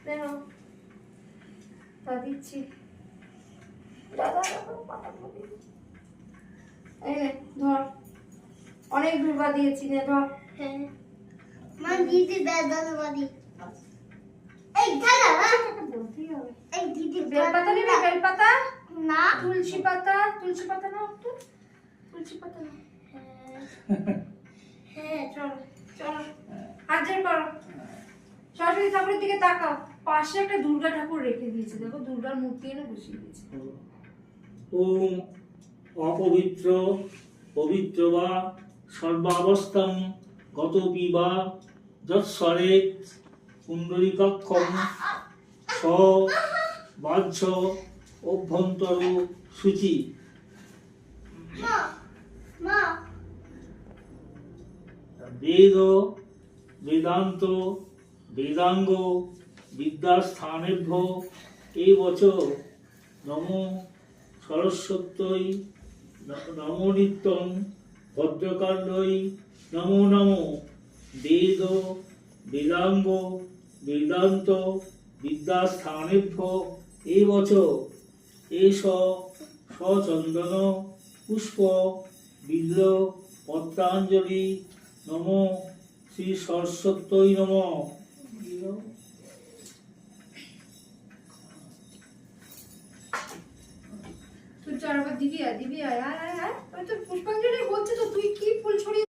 দেখো তা দিচ্ছি দাদা এই নে ধর অনেক দুর্বা দিয়েছি নে ধর হ্যাঁ মা দিদি বেদাল বাড়ি এই দাদা বলতেই হবে এই দিদি বেলপাতা নেবে বেলপাতা না তুলসী পাতা নাও একটু তুলসী পাতা নাও হ্যাঁ চলো চলো হাত জোড় করো সরস্বতী ঠাকুরের দিকে তাকাও পাশে একটা দুর্গা ঠাকুর রেখে দিয়েছে দেখো দুর্গার মূর্তি এনে বসিয়ে দিয়েছে ওম অপবিত্র পবিত্র বা সর্বাবস্থাং গতপি বা যৎস্বরে পুণ্ডরীকাক্ষং স বাহ্য অভ্যন্তর সূচি মা মা বেদ বেদান্ত বেদাঙ্গ বিদ্যাস্থানেভ্য এই বছর নমো সরস্বত্যই নমো নিত্যং ভদ্রকাণ্ডই নমো নমো বেদ বেদাঙ্গ বেদান্ত বিদ্যাস্থানেভ্য এই বছর এস সচন্দন পুষ্প বিল্ল পত্রাঞ্জলি নমো শ্রী সরস্বত্যই নমঃ তুই চল আবার দিবি আয় আয় আয় আয় ওই তো পুষ্পাঞ্জলি হচ্ছে তো তুই কি ফুল ছড়িয়ে